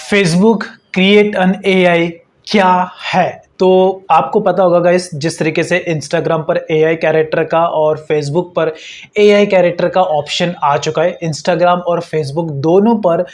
Facebook create an AI क्या है? तो आपको पता होगा गाइस, जिस तरीके से इंस्टाग्राम पर एआई कैरेक्टर का और फेसबुक पर एआई कैरेक्टर का ऑप्शन आ चुका है। इंस्टाग्राम और फेसबुक दोनों पर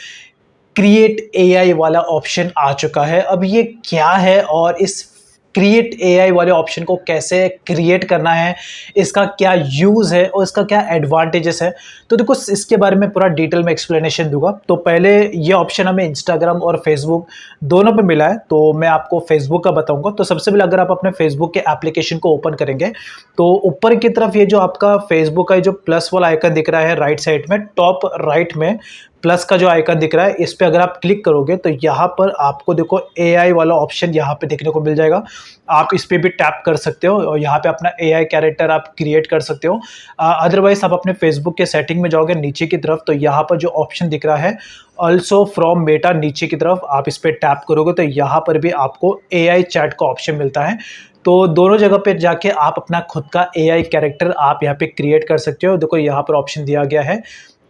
क्रिएट एआई वाला ऑप्शन आ चुका है। अब ये क्या है और इस क्रिएट एआई वाले ऑप्शन को कैसे क्रिएट करना है, इसका क्या यूज़ है और इसका क्या एडवांटेजेस है, तो देखो इसके बारे में पूरा डिटेल में एक्सप्लेनेशन दूंगा। तो पहले ये ऑप्शन हमें इंस्टाग्राम और फेसबुक दोनों पे मिला है, तो मैं आपको फेसबुक का बताऊंगा। तो सबसे पहले अगर आप अपने फेसबुक के एप्लीकेशन को ओपन करेंगे तो ऊपर की तरफ ये जो आपका फेसबुक का जो प्लस वाला आइकन दिख रहा है राइट साइड में, टॉप राइट में प्लस का जो आइकन दिख रहा है, इस पे अगर आप क्लिक करोगे तो यहाँ पर आपको देखो एआई वाला ऑप्शन यहाँ पे देखने को मिल जाएगा। आप इस पे भी टैप कर सकते हो और यहाँ पे अपना एआई कैरेक्टर आप क्रिएट कर सकते हो। अदरवाइज आप अपने फेसबुक के सेटिंग में जाओगे नीचे की तरफ, तो यहाँ पर जो ऑप्शन दिख रहा है ऑल्सो फ्रॉम मेटा, नीचे की तरफ आप इस पे टैप करोगे तो यहाँ पर भी आपको एआई चैट का ऑप्शन मिलता है। तो दोनों जगह पे जाके आप अपना खुद का एआई कैरेक्टर आप यहाँ पे क्रिएट कर सकते हो। देखो यहाँ पर ऑप्शन दिया गया है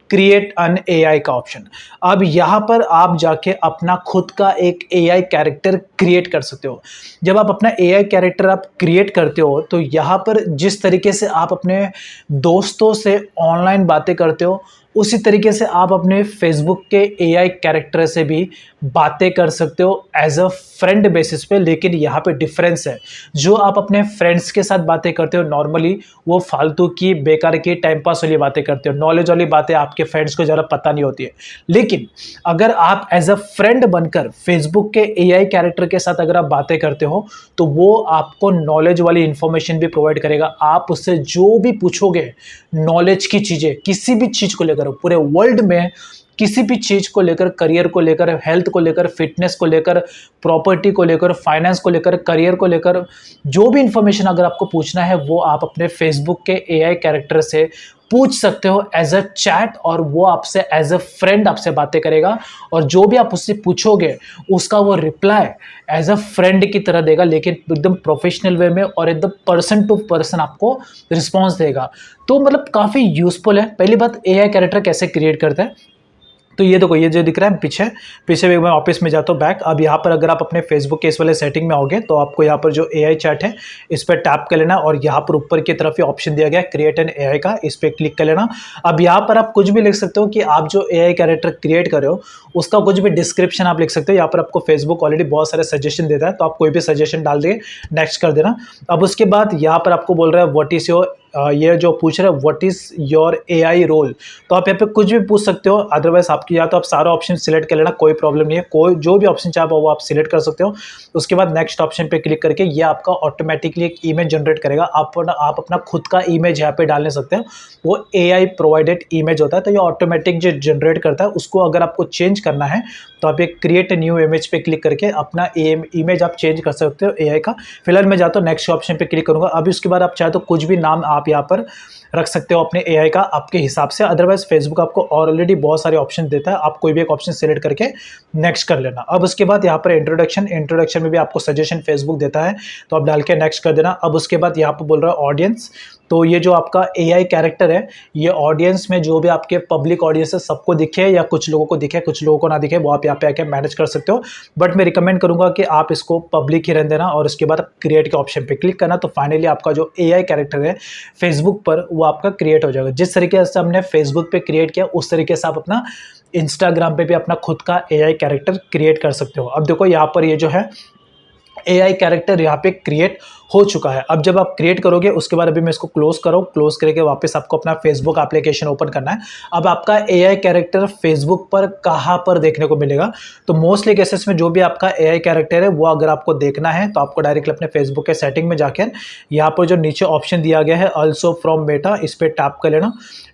क्रिएट एन एआई का ऑप्शन। अब यहाँ पर आप जाके अपना खुद का एक एआई कैरेक्टर क्रिएट कर सकते हो। जब आप अपना एआई कैरेक्टर आप क्रिएट करते हो तो यहाँ पर जिस तरीके से आप अपने दोस्तों से ऑनलाइन बातें करते हो, उसी तरीके से आप अपने फेसबुक के एआई कैरेक्टर से भी बातें कर सकते हो एज अ फ्रेंड बेसिस पे। लेकिन यहाँ पे डिफरेंस है, जो आप अपने फ्रेंड्स के साथ बातें करते हो नॉर्मली, वो फालतू की बेकार की टाइम पास वाली बातें करते हो, नॉलेज वाली बातें आपके फ्रेंड्स को ज़रा पता नहीं होती है। लेकिन अगर आप एज अ फ्रेंड बनकर फेसबुक के एआई कैरेक्टर के साथ अगर आप बातें करते हो तो वो आपको नॉलेज वाली इंफॉर्मेशन भी प्रोवाइड करेगा। आप उससे जो भी पूछोगे नॉलेज की चीज़ें, किसी भी चीज़ को लेकर, पूरे वर्ल्ड में किसी भी चीज को लेकर, करियर को लेकर, हेल्थ को लेकर, फिटनेस को लेकर, प्रॉपर्टी को लेकर, फाइनेंस को लेकर, करियर को लेकर, जो भी इंफॉर्मेशन अगर आपको पूछना है वो आप अपने फेसबुक के एआई कैरेक्टर से पूछ सकते हो एज अ चैट, और वो आपसे एज अ फ्रेंड आपसे बातें करेगा। और जो भी आप उससे पूछोगे उसका वो रिप्लाई एज अ फ्रेंड की तरह देगा, लेकिन एकदम प्रोफेशनल वे में और एकदम पर्सन टू पर्सन आपको रिस्पॉन्स देगा। तो मतलब काफ़ी यूजफुल है। पहली बात, एआई कैरेक्टर कैसे क्रिएट करता है, तो ये देखो, ये जो दिख रहा है पीछे पीछे भी मैं ऑफिस में जाता हूँ बैक। अब यहाँ पर अगर आप अपने फेसबुक के इस वाले सेटिंग में आओगे तो आपको यहाँ पर जो एआई चैट है इस पर टैप कर लेना, और यहाँ पर ऊपर की तरफ ये ऑप्शन दिया गया है क्रिएट एन एआई का, इस पर क्लिक कर लेना। अब यहाँ पर आप कुछ भी लिख सकते हो कि आप जो एआई कैरेक्टर क्रिएट कर रहे हो उसका कुछ भी डिस्क्रिप्शन आप लिख सकते हो। यहाँ पर आपको फेसबुक ऑलरेडी बहुत सारे सजेशन देता है, तो आप कोई भी सजेशन डाल दिए, नेक्स्ट कर देना। अब उसके बाद यहाँ पर आपको बोल रहा है व्हाट इज योर, ये जो पूछ रहा है what is your AI role, तो आप यहाँ पे कुछ भी पूछ सकते हो। अदरवाइज आपकी या तो आप सारा ऑप्शन सिलेक्ट कर लेना, कोई प्रॉब्लम नहीं है, कोई जो भी ऑप्शन चाहे वो आप सिलेक्ट कर सकते हो। उसके बाद नेक्स्ट ऑप्शन पे क्लिक करके ये आपका ऑटोमेटिकली एक इमेज जनरेट करेगा। आप अपना खुद का इमेज यहाँ पे डालने सकते हो, वो एआई प्रोवाइडेड इमेज होता है, तो ये ऑटोमेटिक जो जनरेट करता है उसको अगर आपको चेंज करना है तो आप एक क्रिएट न्यू इमेज पे क्लिक करके अपना इमेज आप चेंज कर सकते हो एआई का। फिलहाल मैं जाता हूँ नेक्स्ट ऑप्शन पे क्लिक करूंगा। अभी उसके बाद आप चाहे तो कुछ भी नाम आप यहाँ पर रख सकते हो अपने एआई का आपके हिसाब से। अदरवाइज फेसबुक आपको ऑलरेडी बहुत सारे ऑप्शन देता है, आप कोई भी एक ऑप्शन सेलेक्ट करके नेक्स्ट कर लेना। अब उसके बाद यहाँ पर इंट्रोडक्शन में भी आपको सजेशन फेसबुक देता है, तो आप डाल के नेक्स्ट कर देना। अब उसके बाद यहाँ पर बोल रहा है ऑडियंस, तो ये जो आपका एआई कैरेक्टर है ये ऑडियंस में जो भी आपके पब्लिक ऑडियंस है सबको दिखे या कुछ लोगों को दिखे, कुछ लोगों को ना दिखे, वो आप यहाँ पे आके मैनेज कर सकते हो। बट मैं रिकमेंड करूंगा कि आप इसको पब्लिक ही रहने देना, और उसके बाद क्रिएट के ऑप्शन पे क्लिक करना। तो फाइनली आपका जो एआई कैरेक्टर है फेसबुक पर वो आपका क्रिएट हो जाएगा। जिस तरीके से हमने फेसबुक पे क्रिएट किया उस तरीके से आप अपना इंस्टाग्राम पे भी अपना खुद का एआई कैरेक्टर क्रिएट कर सकते हो। अब देखो यहाँ पर ये जो है एआई कैरेक्टर यहाँ पे क्रिएट हो चुका है। अब जब आप क्रिएट करोगे उसके बाद अभी मैं इसको क्लोज करो, क्लोज करके वापस आपको अपना फेसबुक एप्लीकेशन ओपन करना है। अब आपका एआई कैरेक्टर फेसबुक पर कहाँ पर देखने को मिलेगा, तो मोस्टली केसेस में जो भी आपका एआई कैरेक्टर है वो अगर आपको देखना है तो आपको डायरेक्टली अपने फेसबुक के सेटिंग में जाकर यहाँ पर जो नीचे ऑप्शन दिया गया है ऑल्सो फ्रॉम मेटा, इस पर टैप कर लेना।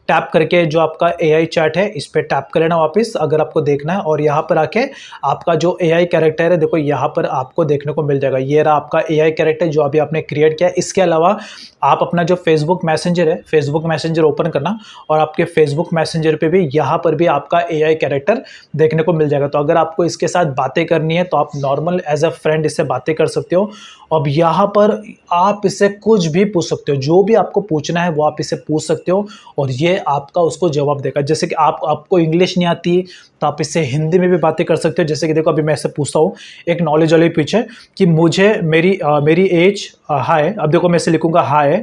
टैप करके जो आपका एआई चैट है इस पर टैप कर लेना वापस अगर आपको देखना है, और यहाँ पर आके आपका जो एआई कैरेक्टर है देखो यहाँ पर आपको देखने को मिल जाएगा। ये रहा आपका एआई कैरेक्टर जो अभी आपने क्रिएट किया है। इसके अलावा आप अपना जो फेसबुक मैसेंजर है, फेसबुक मैसेंजर ओपन करना, और आपके फेसबुक मैसेंजर पे भी यहाँ पर भी आपका एआई कैरेक्टर देखने को मिल जाएगा। तो अगर आपको इसके साथ बातें करनी है तो आप नॉर्मल एज अ फ्रेंड इससे बातें कर सकते हो। अब यहाँ पर आप इससे कुछ भी पूछ सकते हो, जो भी आपको पूछना है वो आप इससे पूछ सकते हो, और ये आपका उसको जवाब देगा। जैसे कि आपको इंग्लिश नहीं आती तो आप इससे हिंदी में भी बातें कर सकते हो। जैसे कि देखो, अभी मैं इससे पूछता हूँ, एक नॉलेज वाली पूछे कि मुझे मेरी एज हाय। अब देखो मैं इसे लिखूँगा हाय।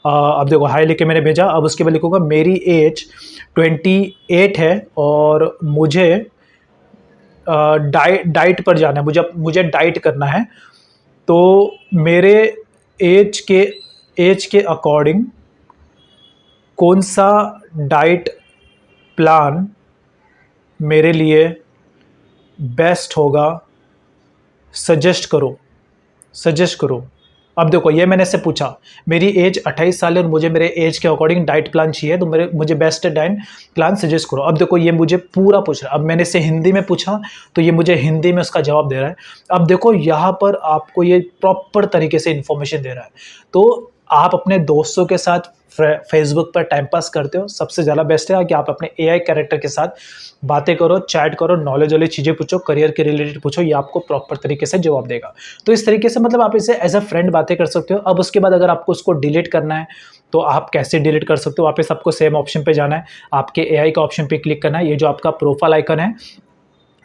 अब देखो हाय लिख के मैंने भेजा। अब उसके बाद लिखूँगा मेरी एज 28 है और मुझे डाइट पर जाना है, मुझे डाइट करना है। तो मेरे एज के अकॉर्डिंग कौन सा डाइट प्लान मेरे लिए बेस्ट होगा, सजेस्ट करो। अब देखो, ये मैंने इससे पूछा, मेरी एज 28 साल है और मुझे मेरे एज के अकॉर्डिंग डाइट प्लान चाहिए, तो मुझे बेस्ट डाइट प्लान सजेस्ट करो। अब देखो, ये मुझे पूरा पूछ रहा है। अब मैंने इससे हिंदी में पूछा तो ये मुझे हिंदी में उसका जवाब दे रहा है। अब देखो, यहाँ पर आपको ये प्रॉपर तरीके से इंफॉर्मेशन दे रहा है। तो आप अपने दोस्तों के साथ फेसबुक पर टाइम पास करते हो, सबसे ज़्यादा बेस्ट है कि आप अपने एआई कैरेक्टर के साथ बातें करो, चैट करो, नॉलेज वाली चीज़ें पूछो, करियर के रिलेटेड पूछो, ये आपको प्रॉपर तरीके से जवाब देगा। तो इस तरीके से मतलब आप इसे एज अ फ्रेंड बातें कर सकते हो। अब उसके बाद अगर आपको उसको डिलीट करना है तो आप कैसे डिलीट कर सकते हो? वापस आपको सेम ऑप्शन पे जाना है, आपके एआई का ऑप्शन पे क्लिक करना है। ये जो आपका प्रोफाइल आइकन है,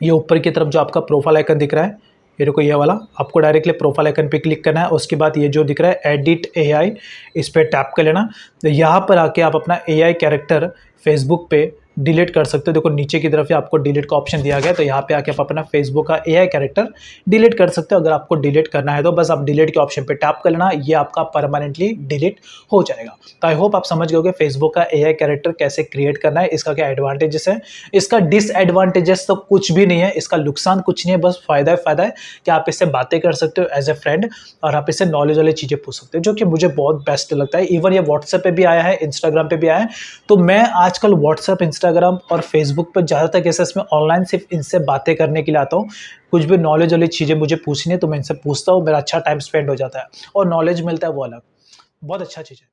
ये ऊपर की तरफ जो आपका प्रोफाइल आइकन दिख रहा है, ये देखो ये वाला, आपको डायरेक्टली प्रोफाइल आइकन पे क्लिक करना है। उसके बाद ये जो दिख रहा है एडिट एआई, इस पर टैप कर लेना। तो यहाँ पर आके आप अपना एआई कैरेक्टर फेसबुक पे डिलीट कर सकते हो। देखो नीचे की तरफ ही आपको डिलीट का ऑप्शन दिया गया है, तो यहाँ पे आके आप अपना फेसबुक का एआई कैरेक्टर डिलीट कर सकते हो। अगर आपको डिलीट करना है तो बस आप डिलीट के ऑप्शन पे टैप कर लेना, ये आपका परमानेंटली डिलीट हो जाएगा। तो आई होप आप समझ गए फेसबुक का एआई कैरेक्टर कैसे क्रिएट करना है, इसका क्या एडवांटेजेस है। इसका डिसएडवांटेजेस तो कुछ भी नहीं है, इसका नुकसान कुछ नहीं है, बस फायदा है कि आप इससे बातें कर सकते हो एज ए फ्रेंड और आप इससे नॉलेज वाली चीज़ें पूछ सकते हो, जो कि मुझे बहुत बेस्ट लगता है। इवन ये व्हाट्सएप पे भी आया है, इंस्टाग्राम पे भी आया है। तो मैं आजकल व्हाट्सएप, इंस्टाग्राम और फेसबुक पर ज़्यादातर केसेस में ऑनलाइन सिर्फ इनसे बातें करने के लिए आता हूँ। कुछ भी नॉलेज वाली चीज़ें मुझे पूछनी है तो मैं इनसे पूछता हूँ, मेरा अच्छा टाइम स्पेंड हो जाता है और नॉलेज मिलता है, वो अलग बहुत अच्छा चीज़ है।